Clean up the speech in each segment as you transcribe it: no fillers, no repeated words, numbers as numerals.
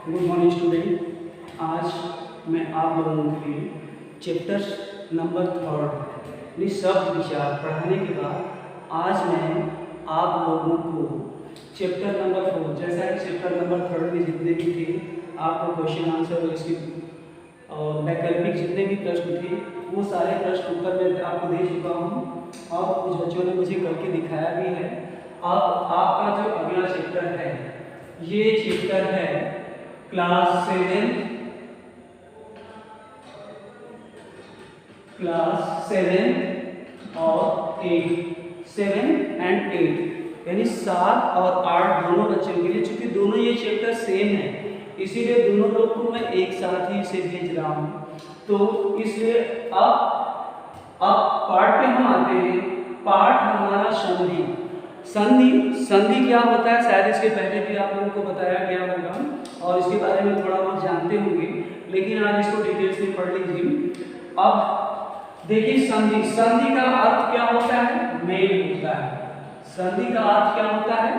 Good morning student. आज मैं आप लोगों के लिए चैप्टर नंबर 3 शब्द विचार पढ़ाने के बाद आज मैं आप लोगों को चैप्टर नंबर 4 जैसा कि चैप्टर नंबर 3 में जितने भी थे आपको क्वेश्चन आंसर और इसकी और वैकल्पिक जितने भी प्रश्न थे वो सारे प्रश्न उत्तर मैं आपको दे चुका हूँ और कुछ बच्चों ने मुझे करके दिखाया भी है। अब आपका जो अगला चैप्टर है ये चैप्टर है क्लास 7 और 8 7 एंड 8 यानी 7 और 8 दोनों बच्चों के लिए, चूंकि दोनों ये चैप्टर सेम है इसीलिए दोनों लोग को मैं एक साथ ही इसे भेज रहा हूँ। तो इसलिए अब पाठ पे हम आते हैं। पाठ हमारा संधि। संधि क्या होता है शायद इसके पहले भी आप लोगों को बताया गया होगा और इसके बारे में थोड़ा बहुत जानते होंगे, लेकिन आज इसको डिटेल्स में पढ़ लीजिए। अब देखिए संधि का अर्थ क्या होता है? मेल होता है। संधि का अर्थ क्या होता है?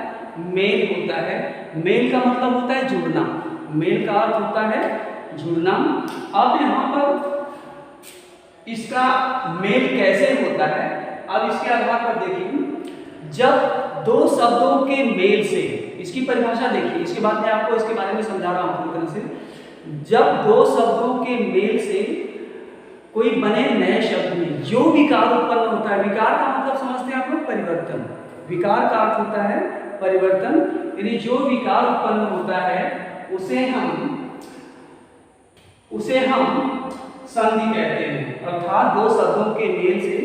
मेल होता है। मेल का मतलब होता है जुड़ना। मेल का अर्थ होता है जुड़ना। अब यहाँ पर इसका मेल कैसे होता है, अब इसके आधार पर देखिए। जब दो शब्दों के मेल से, इसकी परिभाषा देखिए, इसके बाद मैं आपको इसके बारे में समझा रहा हूँ पूरी तरह से। जब दो शब्दों के मेल से कोई बने नए शब्द में जो विकार उत्पन्न होता है, विकार का मतलब समझते हैं आप लोग? परिवर्तन। विकार का अर्थ होता है परिवर्तन, यानी जो विकार उत्पन्न होता है उसे हम संधि कहते हैं। अर्थात दो शब्दों के मेल से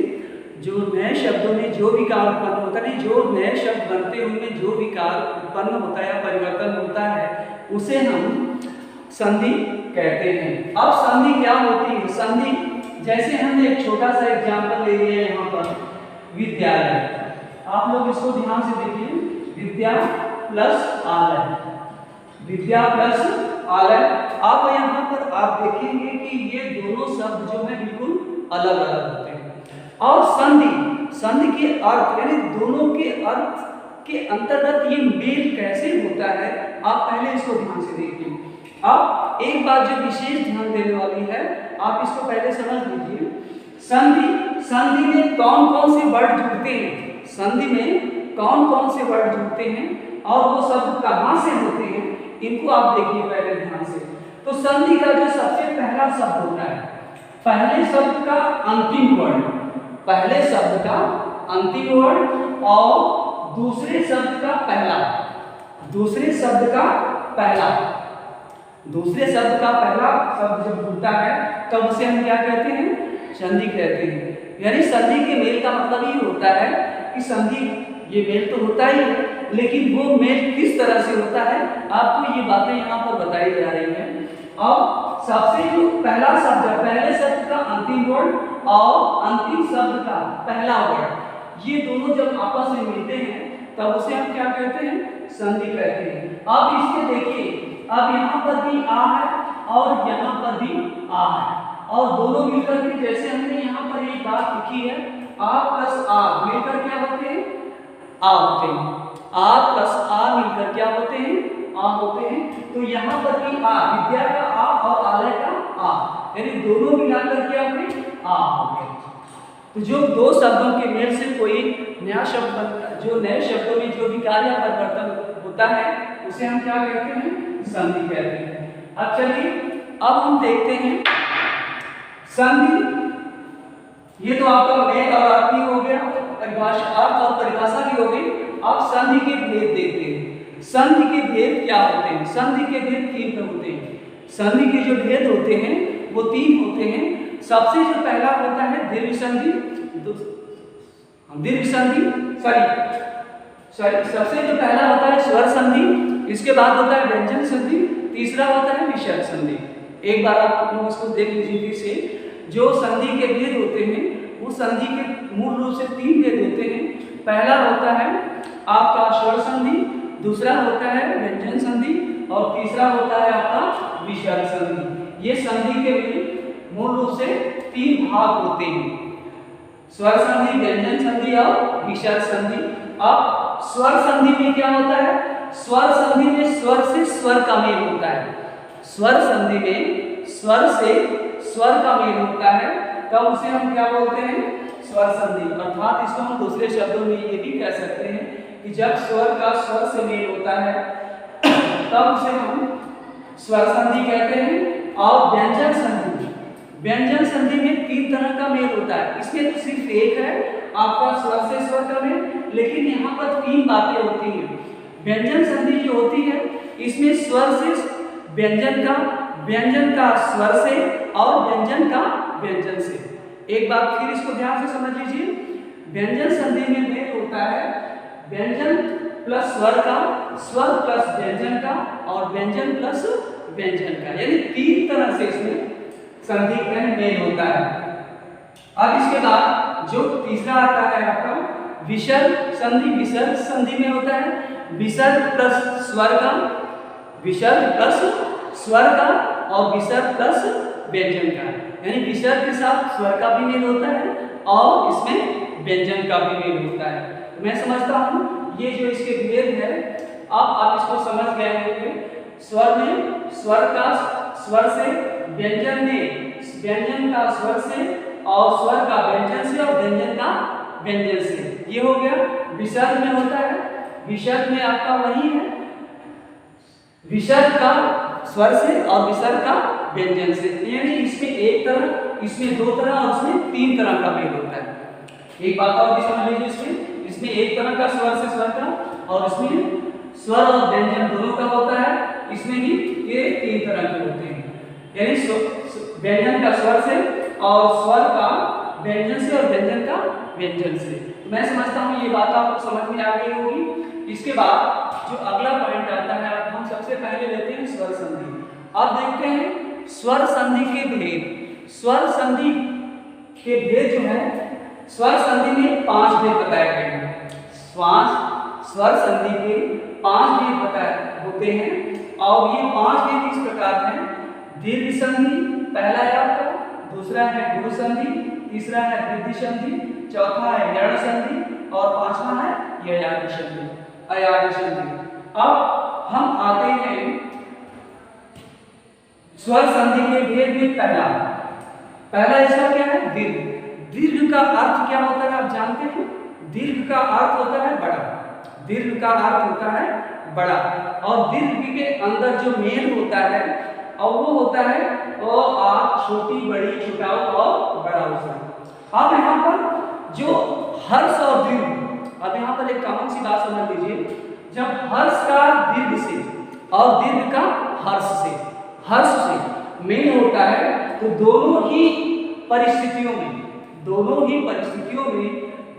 जो नए शब्दों में जो विकार उत्पन्न होता है, जो नए शब्द बनते हैं उनमें जो विकार उत्पन्न होता है या परिवर्तन होता है उसे हम संधि कहते हैं। अब संधि क्या होती है? संधि जैसे हमने एक छोटा सा एग्जाम्पल ले लिया है यहाँ पर, विद्यालय। आप लोग इसको ध्यान से देखिए। विद्या प्लस आलय, विद्या प्लस आलय। अब यहाँ पर आप देखेंगे कि ये दोनों शब्द जो है बिल्कुल अलग अलग होते हैं। और संधि के अर्थ यानी दोनों के अर्थ के अंतर्गत ये मेल कैसे होता है, आप पहले इसको ध्यान से देखिए। अब एक बात जो विशेष ध्यान देने वाली है, आप इसको पहले समझ लीजिए। संधि में कौन कौन से वर्ड जुड़ते हैं? संधि में कौन कौन से वर्ड जुड़ते हैं और वो शब्द कहाँ से होते हैं, इनको आप देखिए पहले ध्यान से। तो संधि का जो सबसे पहला शब्द होता है, पहले शब्द का अंतिम वर्ड, पहले शब्द का अंतिम वर्ड और दूसरे शब्द का पहला शब्द जब जुड़ता है तब उसे हम क्या कहते हैं? संधि कहते हैं। यानी संधि के मेल का मतलब ये होता है कि संधि ये मेल तो होता ही है, लेकिन वो मेल किस तरह से होता है आपको ये बातें यहाँ पर बताई जा रही हैं। अब सबसे जो पहला शब्द है, पहले शब्द का अंतिम वर्ड और अंतिम शब्द का पहला वर्ड, ये दोनों जब आपस में मिलते हैं तब उसे हम क्या कहते हैं? संधि कहते हैं। अब इसके देखिए, अब यहाँ पर भी आ है और यहाँ पर भी आ है और दोनों मिलकर के, जैसे हमने यहाँ पर एक बात लिखी है, आ प्लस आ मिलकर क्या होते हैं? आ होते हैं। आ प्लस आ मिलकर क्या होते हैं? आ होते हैं। तो यहाँ पर भी आ, विद्या का आ और आलय का आ, यानी दोनों मिलाकर क्या होते? आ हो गए। तो जो दो शब्दों के मेल से कोई नया शब्द बनता है, जो नए शब्दों में जो विकार या परिवर्तन होता है उसे हम क्या कहते हैं? संधि कहते हैं। अब चलिए अब हम देखते हैं संधि। ये तो आपका मेल और अर्थ भी हो गया, परिभाषा अर्थ और परिभाषा भी हो गई। अब संधि के भेद देखते हैं। संधि के भेद क्या होते हैं? संधि के भेद 3 होते हैं। संधि के जो भेद होते हैं वो 3 होते हैं। सबसे जो पहला होता है दीर्घ संधि, सबसे जो पहला होता है स्वर संधि, इसके बाद होता है व्यंजन संधि, तीसरा होता है विसर्ग संधि। एक बार आप लोग इसको देख लीजिए फिर से। जो संधि के भेद होते हैं वो संधि के मूल रूप से 3 भेद होते हैं। पहला होता है आपका स्वर संधि, दूसरा होता है व्यंजन संधि और तीसरा होता है आपका विसर्ग संधि। ये संधि के मूल रूप से 3 भाग होते हैं, स्वर संधि, व्यंजन संधि और विसर्ग संधि। अब स्वर संधि में क्या होता है? स्वर संधि में स्वर से स्वर का मेल होता है। स्वर संधि में स्वर से स्वर का मेल होता है तब उसे हम क्या बोलते हैं, स्वर संधि। अर्थात इसको हम दूसरे शब्दों में ये भी कह सकते हैं कि जब स्वर का स्वर से मेल होता है तब उसे हम स्वर संधि कहते हैं। और व्यंजन संधि, व्यंजन संधि में 3 तरह का मेल होता है। इसमें तो सिर्फ एक है आपका स्वर से स्वर का मेल, लेकिन यहाँ पर 3 बातें होती हैं। व्यंजन संधि जो होती है इसमें स्वर से व्यंजन का स्वर से और व्यंजन का व्यंजन से। एक बात फिर इसको ध्यान से समझ लीजिए, व्यंजन संधि में मेल होता है व्यंजन प्लस स्वर का, स्वर प्लस व्यंजन का और व्यंजन प्लस व्यंजन का, यानी 3 तरह से इसमें संधि में मेल होता है। अब इसके बाद जो तीसरा आता है आपका विसर्ग संधि। विसर्ग संधि में होता है विसर्ग प्लस स्वर का, विसर्ग प्लस स्वर का और विसर्ग प्लस व्यंजन का, यानी विसर्ग के साथ स्वर का भी मेल होता है और इसमें व्यंजन का भी मेल होता है। तो मैं समझता हूँ ये जो इसके भेद है अब आप इसको समझ गए होंगे। स्वर में स्वर का स्वर से, व्यंजन में व्यंजन का स्वर से और स्वर का व्यंजन से और व्यंजन का व्यंजन से, ये हो गया। विसर्ग में होता है, विसर्ग में आपका वही है विसर्ग का स्वर से और विसर्ग का व्यंजन से, यानी इसमें एक तरह, इसमें 2 तरह और इसमें 3 तरह का मेल होता है। एक बात और भी समझ लीजिए, इसमें एक तरह का स्वर से स्वर का और इसमें स्वर और व्यंजन दोनों का होता है, इसमें भी ये 3 तरह के होते हैं, यानी व्यंजन का स्वर से और स्वर का व्यंजन से और व्यंजन का व्यंजन से। तो मैं समझता हूँ ये बात आपको समझ में आ गई होगी। इसके बाद जो अगला पॉइंट आता है अब हम सबसे पहले लेते हैं स्वर संधि। अब देखते हैं स्वर संधि के भेद। स्वर संधि के भेद जो है, स्वर संधि में 5 भेद बताए गए हैं। स्वर संधि के 5 भेद बताए होते हैं और ये 5 भेद इस प्रकार हैं। दीर्घ संधि पहला है आपका, दूसरा है गुरु संधि, तीसरा है वृद्धि संधि, चौथा है यण संधि और 5वां है ययाति संधि, अयाति संधि। अब हम आते हैं स्वर संधि के भेद में पहला इसका क्या है, दीर्घ। दीर्घ का अर्थ क्या होता है आप जानते हैं? दीर्घ का अर्थ होता है बड़ा, दीर्घ का अर्थ होता है बड़ा और दीर्घ के अंदर जो मेल होता है और वो होता है छोटी बड़ी छोटा और बड़ा उसमें। अब यहाँ पर जो हर्ष और दीर्घ, अब यहाँ पर एक कॉमन सी बात समझ लीजिए, जब हर्ष का दीर्घ से और दीर्घ का हर्ष से मेल होता है तो दोनों ही परिस्थितियों में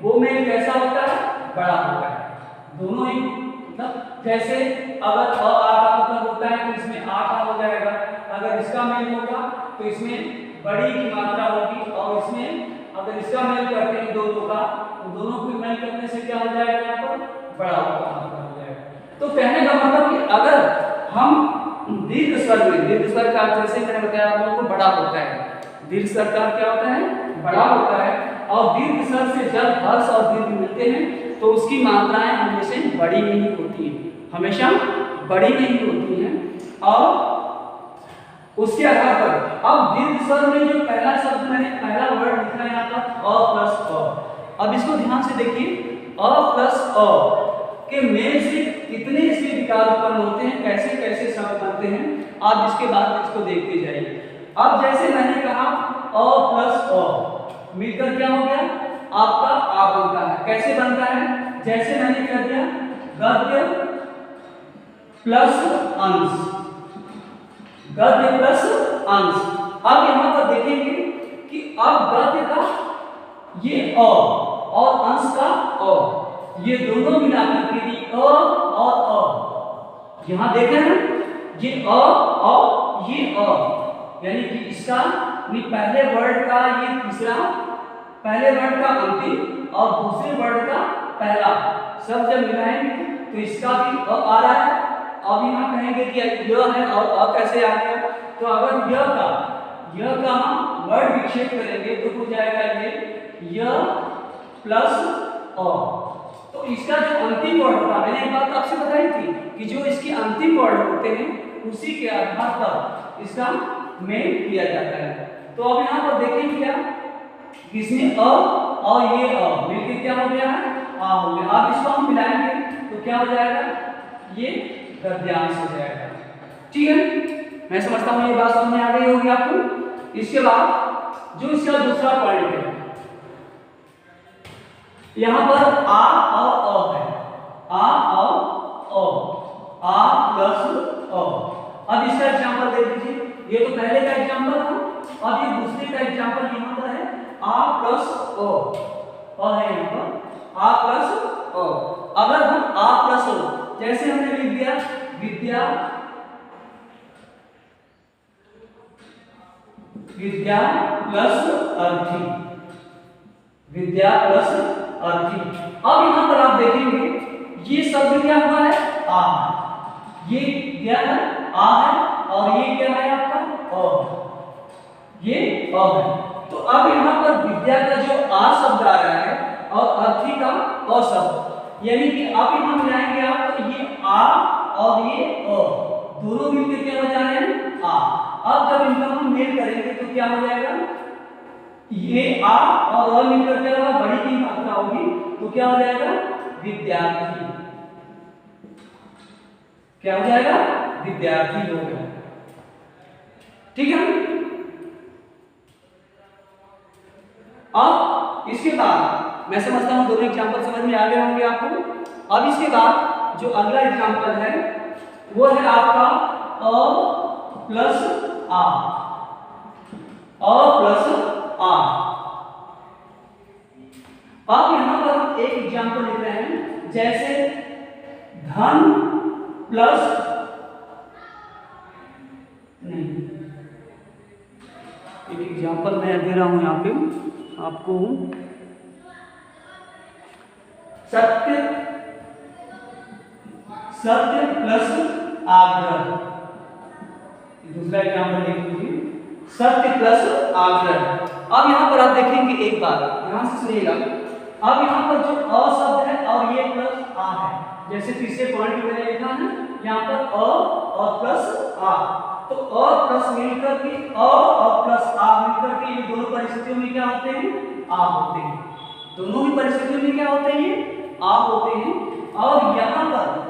वो मेल कैसा होता है, बड़ा होता है। दोनों ही मतलब जैसे अगर अ आ का मतलब होता है तो इसमें आ का हो जाएगा, अगर इसका मेल होगा तो इसमें बड़ी की मात्रा होगी और इसमें अगर इसका मेल करते हैं दोनों का तो दोनों को मेल करने से क्या हो जाएगा, यहाँ पर बड़ा हो जाएगा। तो कहने का मतलब कि अगर हम दीर्घ स्वर का जैसे मैंने बताया आप लोगों को बड़ा होता है, दीर्घ स्वर का क्या होता है, बड़ा होता है और दीर्घ स्वर से जब हर्ष और दीर्घ मिलते हैं तो उसकी मात्राएं हमेशा बड़ी नहीं होती हैं, हमेशा बड़ी नहीं होती हैं। और उसके आधार पर अब दीर्घ स्वर में जो पहला शब्द मैंने पहला वर्ड लिखा है यहाँ पर अ प्लस अ। अब इसको ध्यान से देखिए, अ प्लस अ के मेल से कितने इसके विकार उत्पन्न होते हैं, कैसे कैसे शब्द बनते हैं, आप इसके बाद इसको देखते जाइए। अब जैसे मैंने कहा अ प्लस अ मिलकर क्या हो गया, आपका आ बनता है। कैसे बनता है, जैसे मैंने कर दिया गद्य प्लस अंश, गद्य प्लस अंश। अब यहाँ पर देखेंगे कि अब गद्य का ये अ और अंश का अ, ये दोनों मिलाकर के लिए अ और अ, यहाँ देखें ना ये अ और ये अ, यानी कि इसका पहले वर्ड का ये तीसरा, पहले वर्ड का अंतिम और दूसरे वर्ड का पहला सब जब मिलाएंगे तो इसका भी अ आ रहा है। अब यहाँ कहेंगे कि य है और अ कैसे आ गया, तो अगर य का हम वर्ड विक्षेप करेंगे तो हो जाएगा ये य प्लस अ। तो इसका जो अंतिम वर्ड होता है, मैंने एक बात आपसे बताई थी कि जो इसके अंतिम वर्ड होते हैं उसी के आधार पर इसका मेल किया जाता है। तो अब यहाँ पर देखें क्या, इसमें अ और ये अ मिलके क्या हो गया है, आ हो गया। अब इसको हम मिलाएंगे तो क्या हो जाएगा, ये गद्यांश हो जाएगा। ठीक है, मैं समझता हूँ ये बात समझ में आ गई होगी आपको। इसके बाद जो इसका दूसरा पॉइंट है, यहाँ पर आ और अ है, आ और अ, आ प्लस अ। अब इसका एग्जांपल देख लीजिए, ये तो पहले का एग्जांपल था, अब ये दूसरे का एग्जांपल यहाँ पर है आ प्लस अ है, यहाँ पर आ प्लस अ। अगर हम आ प्लस अ जैसे हमने लिख दिया विद्या, विद्या प्लस अर्थी, विद्या प्लस अर्थी। अब यहाँ पर आप देखेंगे ये शब्द क्या हुआ है, आ, ये क्या है, आ है, और ये क्या है आपका अ, ये अ है। तो अब यहाँ पर विद्या का जो आ शब्द आ रहा है और अर्थी का अ शब्द, यानी कि अब यहाँ मिलाएंगे आप तो ये आ और ये अ दोनों मिलकर क्या हो जा रहे हैं, आ। अब जब इनका हम मेल करेंगे तो क्या हो जाएगा, ये आ और अ मिलकर क्या होगा, बड़ी की मात्रा होगी तो क्या हो जाएगा, विद्यार्थी। क्या हो जाएगा, विद्यार्थी हो गया। ठीक है, अब इसके बाद मैं समझता हूं दोनों एग्जांपल समझ में आ गए होंगे आपको। अब इसके बाद जो अगला एग्जांपल है वो है आपका अ प्लस आ, अ प्लस आ। अब यहां पर हम एक एग्जांपल लिख रहे हैं, जैसे धन प्लस नहीं, एक एग्जांपल मैं दे रहा हूं यहां पे आपको, सत्य, सत्य प्लस आग्रह। दूसरा एग्जांपल देख लीजिए, सत्य प्लस आग्रह। अब यहां पर आप देखेंगे एक बार, ध्यान से सुनिएगा। अब यहां पर जो अ शब्द है और ये प्लस आ है, जैसे तीसरे पॉइंट में लिखा है यहां पर अ और प्लस आ, तो अ प्लस मिलकर के अ और प्लस आ मिलकर के ये दोनों परिस्थितियों में क्या होते हैं, आ होते हैं। दोनों ही परिस्थितियों में क्या होते हैं, आ होते हैं। और यहाँ पर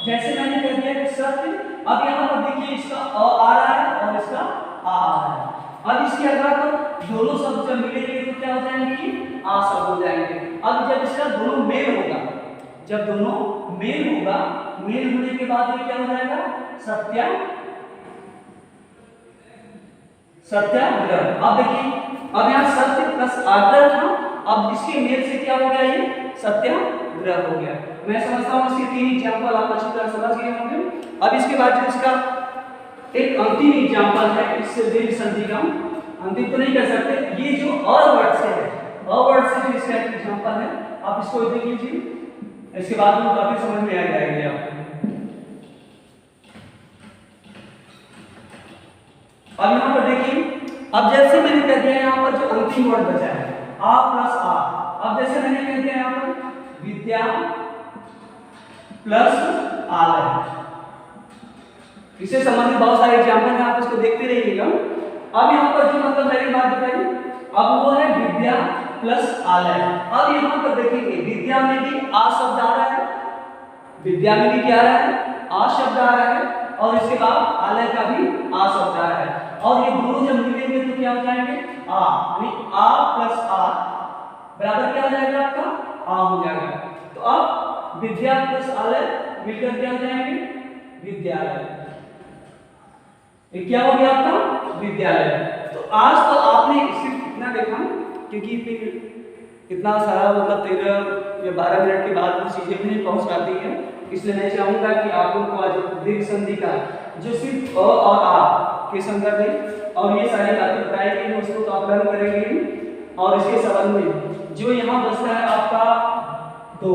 जैसे मैंने कह दिया कि सत्य, अब यहाँ पर देखिए इसका अ आ रहा है और इसका आ रहा है। अब इसके आधार पर दोनों शब्द जब मिलेंगे तो क्या हो जाएंगे, आ शब्द हो जाएंगे। अब जब इसका दोनों मेल होगा, जब दोनों मेल होगा, मेल होने के बाद ये क्या हो जाएगा, सत्या, सत्याग्रह। अब देखिए, अब यहाँ सत्य प्लस आग्रह था, अब इसके मेल से क्या हो गया, ये सत्याग्रह हो गया। मैं समझता हूँ इसके तीन एग्जांपल आप अच्छी तरह समझ गए होंगे। अब इसके बाद जो इसका एक अंतिम एग्जांपल है, इससे दीर्घ संधि का अंतिम तो नहीं कर सकते, ये जो अ वर्ड से है, अ वर्ड से जो इसका एग्जांपल है, आप इसको देख लीजिए, इसके बाद में काफी समझ में आ जाएंगे आपको। अब यहाँ पर देखिए, अब जैसे मैंने कह दिया यहाँ पर जो अंतिम वर्ड बचा है आ प्लस आ, अब जैसे मैंने कह दिया यहाँ पर विद्या प्लस आलय, इससे संबंधित बहुत सारे एग्जांपल हैं, आप इसको देखते रहिएगा। अब यहाँ पर जो मतलब पहली बात बताई, अब वो है विद्या प्लस आलय। अब यहाँ पर देखेंगे विद्या में भी आ शब्द आ रहा है, विद्या में भी क्या आ रहा है, आ शब्द आ रहा है, और इसके बाद आलय का भी आ शब्द आ रहा है। और ये दोनों जब मिलेंगे तो क्या हो जाएंगे, आ, यानी आ प्लस आ बराबर क्या हो जाएगा आपका, आ हो जाएगा। तो अब विद्या प्लस आलय मिलकर क्या हो जाएंगे, विद्यालय। ये क्या हो गया आपका, विद्यालय। तो आज तो आपने सिर्फ इतना देखा, क्योंकि फिर इतना सारा मतलब 13 या 12 मिनट के बाद वो चीजें नहीं पहुंच पाती है, इसलिए मैं चाहूंगा कि आप लोग को आज दीर्घ संधि का जो सिर्फ अ और आ के संदर्भ में और ये सारी बातें बताई गई हैं उसको तो आप लर्न करेंगे। और इसके संबंध में जो यहाँ बचता है आपका दो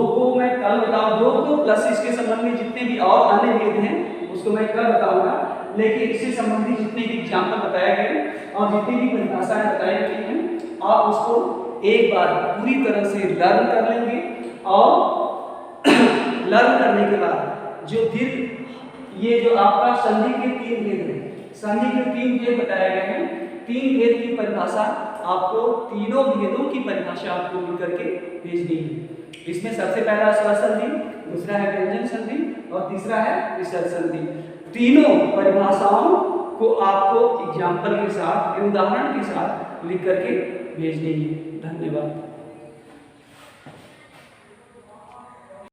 को मैं कल बताऊँ, दो को प्लस इसके संबंध में जितने भी और अन्य भेद हैं उसको मैं कल बताऊंगा। लेकिन इससे संबंधित जितने भी एग्जाम्पल बताए गए और जितनी भी परिभाषाएं बताई गई हैं, आप उसको एक बार पूरी तरह से लर्न कर लेंगे। और लर्न करने के बाद जो दीर्घ ये जो आपका संधि के 3 भेद हैं, संधि के 3 भेद बताए गए हैं। 3 भेद की परिभाषा आपको, तीनों भेदों की परिभाषा आपको लिख करके भेजनी है। इसमें सबसे पहला स्वर संधि, दूसरा है व्यंजन संधि और तीसरा है विसर्ग संधि। तीनों परिभाषाओं को आपको एग्जाम्पल के साथ, उदाहरण के साथ लिख करके भेजनी है। धन्यवाद।